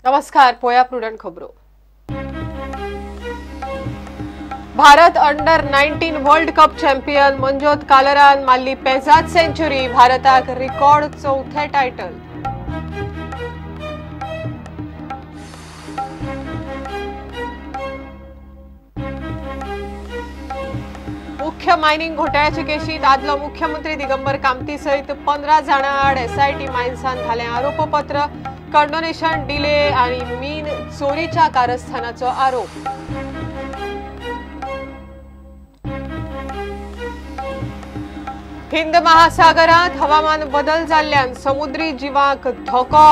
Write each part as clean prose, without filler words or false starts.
नमस्कार पोया प्रुडंट खबरो। Bharat under 19 world cup champion Manjot कालरान मारली 65 सेंचुरी, भारताक रिकॉर्ड चौथे टायटल। मुख्य मायनिंग घोटाळ्याचे केशीत आदलो मुख्यमंत्री दिगंबर कामती सहित 15 जाणां आड एसआयटी मायन्सान घालें आरोपपत्र, कंडोनेशन डिले आणि मीन चोरीच्या कारस्थानाचो आरोप। हिंद महासागरात हवामान बदल जाल्ल्यान समुद्री जिवांक धोको,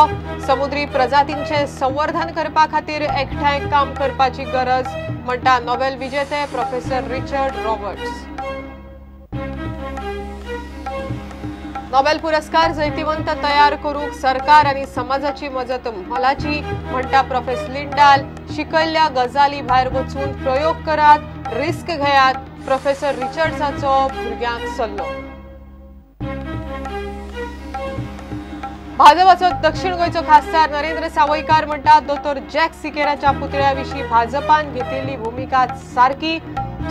समुद्री प्रजातींचे संवर्धन करपा खातीर एकठांय काम करपाची गरज, म्हणटा नोबेल विजेते प्रोफेसर रिचर्ड रॉबर्ट्स। नोबेल पुरस्कार जैतिवंत तयार करूंक सरकार आणि समाजाची मजत मोलाची, म्हणटा प्रोफेसर लिंडाल। शिकयल्ल्या गजाली भायर वचून प्रयोग करात, रिस्क घेयात, प्रोफेसर रिचर्ड्साचो भुरग्यांक सल्लो। भाजपाचो दक्षिण गोंयचो खासदार नरेंद्र सावयकार म्हणटा दोतोर जॅक सिकेराच्या पुतळ्याविशीं भाजपान घेतिल्ली भुमिका सारकी,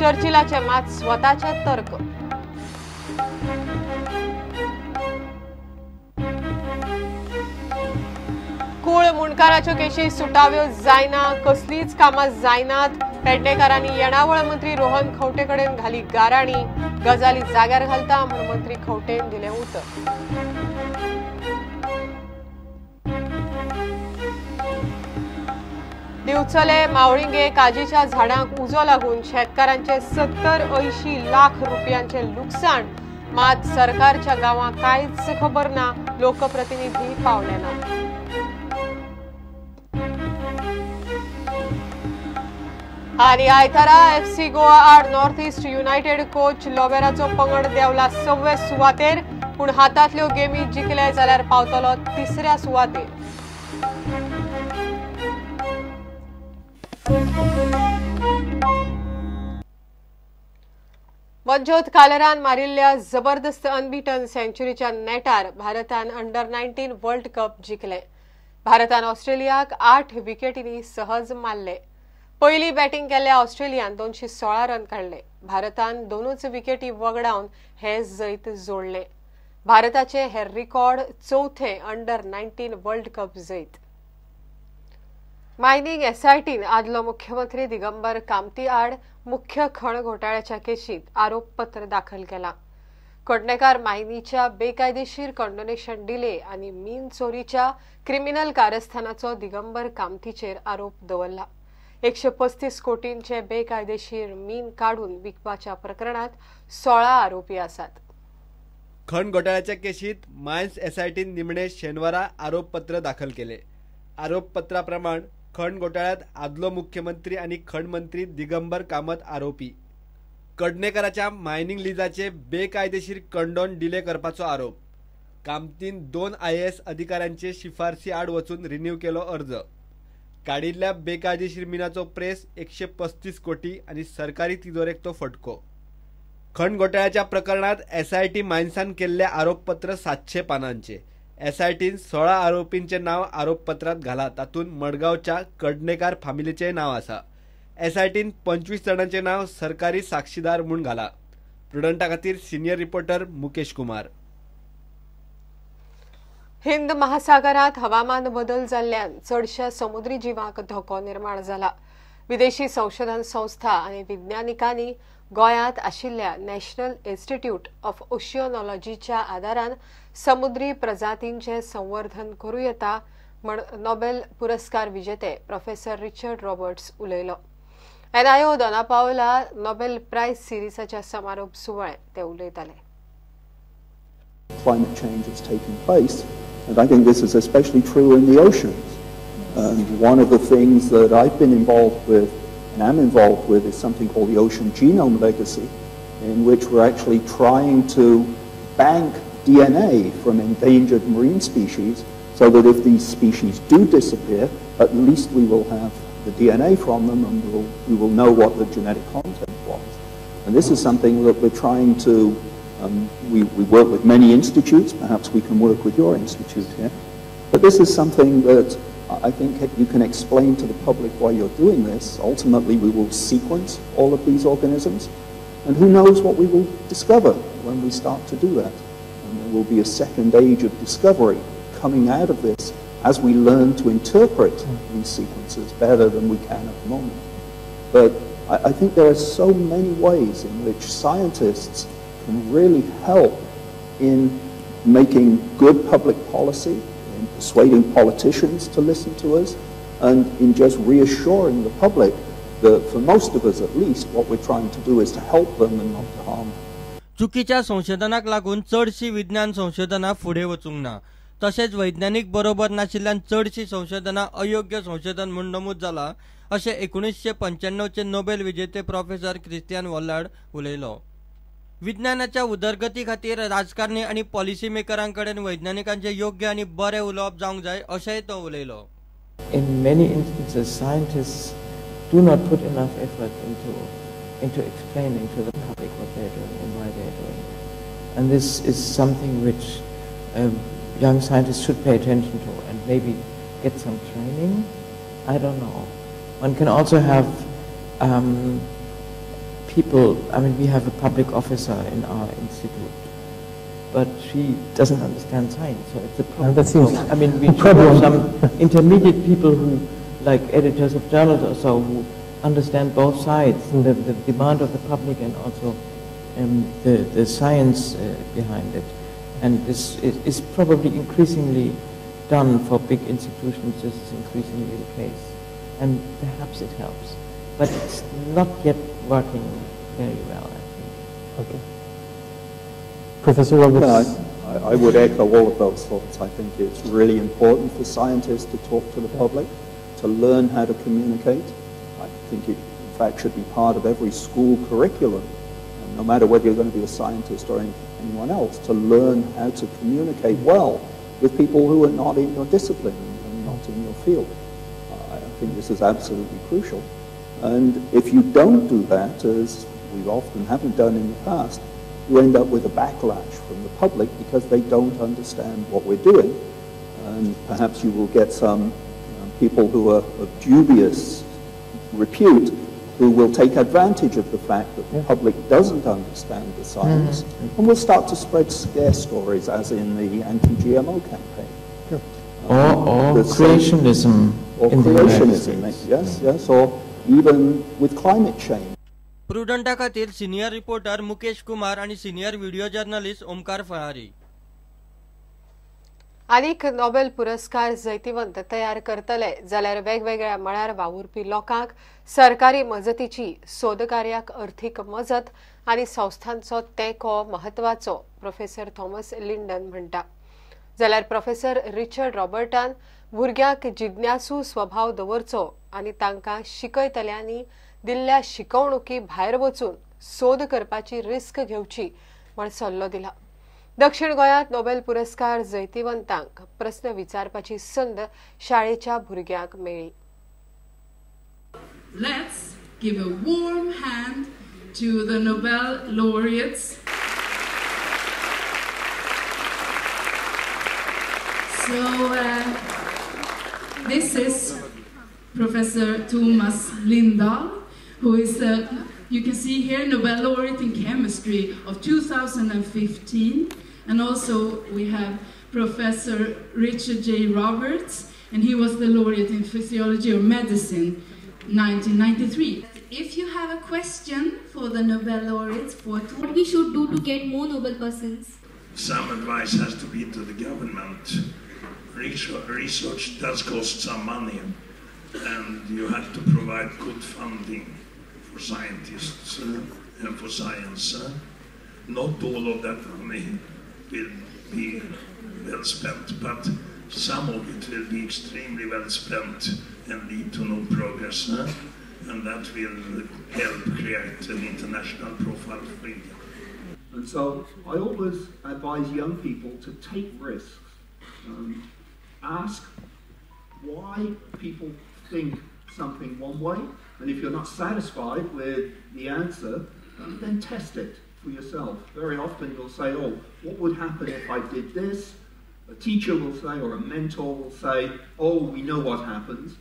चर्चिलाचे मात स्वताचे तर्क। कुळ मुणकाराच्यो केशी सुटाव्यो जायना, कसलीच कामां जायनात, पेडणेकारांनी येणावळ मंत्री रोहन खंवटे कडेन घाली गाराणी, गजाली जाग्यार घालता म्हूण मंत्री खंवटेन दिलें उतर। दिवचले मावळिंगे काजीच्या झाडांक उजो लागून शेतकारांचे 70-80 लाख रुपयांचे लुकसाण, मात सरकारच्या गावांक कांयच खबर ना, लोकप्रतिनिधी पावले ना। आणि आयतारा एफसी गोवा आड नॉर्थ ईस्ट युनायटेड कोच लोबेराचो पंगड देवला 6व्या सुवातेर, पूण हातांतल्यो गेमी जिखले जाल्यार पावतलो 3ऱ्या सुवातेर। मंजोत कालरान मारिल्ल्या जबरदस्त अनबिटन सेंचुरीच्या नेटार भारतान अंडर 19 वर्ल्ड कप जिखले। भारतान ऑस्ट्रेलियाक 8 विकेटींनी सहज मारले। पहिली बॅटिंग केल्ल्या ऑस्ट्रेलियान 216 रन काडले। भारतान 2च विकेटी वगडावन हे जैत जोडले। भारताचे हे रिकॉर्ड चौथे अंडर 19 वर्ल्ड कप जैत। मायनिंग एसआयटीन आदलो मुख्यमंत्री दिगंबर कामती आड मुख्य खण घोटाळ्याच्या केशीत आरोपपत्र दाखल केला। कडणेकार मायनीच्या बेकायदेशीर कंडोनेशन डिले आणि मीन चोरीच्या क्रिमिनल कारस्थानाचो दिगंबर कामतीचेर आरोप दवरला। 135 कोटींचे बेकायदेशीर मीन काढून विकपाच्या प्रकरणात 16 आरोपी आसात। खण घोटाळ्याच्या केशीत मायन्स एसआयटीन निमणे शेनवारा आरोपपत्र दाखल केले। आरोपपत्राप्रमाण खण घोटाळ्यात आदलो मुख्यमंत्री आणि खण मंत्री दिगंबर कामत आरोपी। कडणेकाराच्या मायनिंग लिजाचे बेकायदेशीर कंडोन डिले करपाचो आरोप। कामतीन 2 IAS अधिकाऱ्यांचे शिफारसी आड वचून रिन्यू केलो अर्ज। काडिल्ल्या बेकायदेशीर मिनाचो प्रेस 135 कोटी आणि सरकारी तिजोरेक तो फटको। खण घोटाळ्याच्या प्रकरणात एसआयटी मायन्सान केल्ले आरोपपत्र 700 पानांचे। एसआयटीन 16 आरोपींचे नाव आरोपपत्रात घाला, तातूंत मडगावच्या कडणेकार फामिलीचे नाव आसा। एसआयटीन 25 जणांचे नाव सरकारी साक्षीदार म्हूण घाला। प्रुडंटा खातीर सिनियर रिपोर्टर मुकेश कुमार। हिंद महासागरात हवामान बदल जाल्ल्यान चडशा समुद्री जिवांक धोको निर्माण जाला। विदेशी संशोधन संस्था आणि वैज्ञानिकांनी गोंयांत आशिल्ल्या नॅशनल इन्स्टिट्यूट ऑफ ओशियोनॉलॉजीच्या आदारान समुद्री प्रजातींचे संवर्धन करूं येता म्हण नोबेल पुरस्कार विजेते प्रोफेसर रिचर्ड रॉबर्ट्स उलयलो। एनआयओ दोनापावला नोबेल प्राइज सिरीजाच्या समारोप सुवाळे ते उलयताले। Climate change is taking place, and I think this is especially true in the oceans. And one of the things that I've been involved with and am involved with is something called the Ocean Genome Legacy, in which we're actually trying to bank DNA from endangered marine species so that if these species do disappear, at least we will have the DNA from them and we will know what the genetic content was. And this is something that we're trying to we work with many institutes, perhaps we can work with your institute here, but this is something that I think you can explain to the public why you're doing this. Ultimately, we will sequence all of these organisms, and who knows what we will discover when we start to do that. And there will be a second age of discovery coming out of this as we learn to interpret these sequences better than we can at the moment. But I think there are so many ways in which scientists can really help in making good public policy, in persuading politicians to listen to us, and in just reassuring the public that, for most of us at least, what we're trying to do is to help them and not to harm them. चुकीच्या संशोधनाक लागून चडशी विज्ञान संशोधना फुडें वचूंक ना. तशेंच वैज्ञानिक बरोबर नाशिल्ल्यान चडशी संशोधना अयोग्य संशोधन म्हूण नमूद जाला अशें 1995 चे नोबेल विजेते प्रोफेसर क्रिस्टियन वॉलार्ड उलयलो. विज्ञानाच्या उदरगती खातीर राजकारणी आनी पॉलिसी मेकरांकडेन वैज्ञानिकांचे योग्य आनी बरे उलोवप जावंक जाय अशेंय तो उलयलो. In many instances, scientists do not put enough effort into explaining to the public what they're doing and why they're doing it. And this is something which young scientists should pay attention to and maybe get some training. I don't know. One can also have people, I mean, we have a public officer in our institute, but she doesn't understand science, so it's a problem. That seems I mean, we should have some intermediate people who, like editors of journals or so, who understand both sides, the demand of the public and also the science behind it. And this is probably increasingly done for big institutions. This is increasingly the case. And perhaps it helps. But it's not yet working very well, I think. Okay. Professor Roberts? Yeah, I would echo all of those thoughts. I think it's really important for scientists to talk to the public, to learn how to communicate. I think it, in fact, should be part of every school curriculum, no matter whether you're going to be a scientist or anyone else, to learn how to communicate well with people who are not in your discipline and not in your field. I think this is absolutely crucial. And if you don't do that, as we often haven't done in the past, you end up with a backlash from the public because they don't understand what we're doing. And perhaps you will get some people who are of dubious repute who will take advantage of the fact that the public doesn't understand the science, and will start to spread scare stories, as in the anti-GMO campaign. Or creationism. Or creationism, yes, or even with climate change. प्रुडंटा खातीर senior reporter Mukesh Kumar आणि senior video journalist Omkar Phalari. आनीक Nobel पुरस्कार जैतिवंत तयार करतले जाल्यार वेगवेगळ्या मळार वावुरपी लोकांक सरकारी मजतीची सोदकार्याक अर्थीक मजत आनी संस्थांचो तेंको महत्वाचो प्रोफेसर थॉमस लिंडन म्हणटा. जाल्यार प्रोफेसर रिचर्ड रॉबर्टान भुरग्यांक जिज्ञासू स्वभाव दवरचो आनी तांकां शिकयतल्यांनी दिल्ल्या शिकवणुकी भायर वचून सोद करपाची रिस्क घेवची म्हण सल्लो दिला. दक्षिण गोंयांत नोबेल पुरस्कार जैतिवंतांक प्रस्न विचारपाची संद शाळेच्या भुरग्यांक मेळ्ळी. Let's give a warm hand to the Nobel laureates. So this is Professor Thomas Lindahl, who is you can see here, Nobel laureate in chemistry of 2015, and also we have Professor Richard J. Roberts, and he was the laureate in physiology or medicine 1993. If you have a question for the Nobel laureates, what we should do to get more Nobel persons? Some advice has to be to the government. Research does cost some money, and you have to provide good funding for scientists and for science. Not all of that money will be well spent, but some of it will be extremely well spent and lead to no progress, and that will help create an international profile for India. And so I always advise young people to take risks. Ask why people think something one way, and if you're not satisfied with the answer, then test it for yourself. Very often you'll say, oh, what would happen if I did this? A teacher will say, or a mentor will say, oh, we know what happens,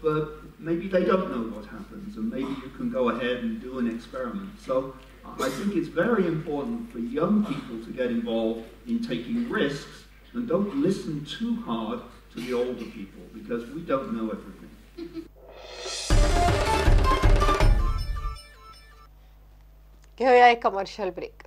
but maybe they don't know what happens, and maybe you can go ahead and do an experiment. So I think it's very important for young people to get involved in taking risks, and don't listen too hard to the older people, because we don't know everything. घेऊया एक commercial break.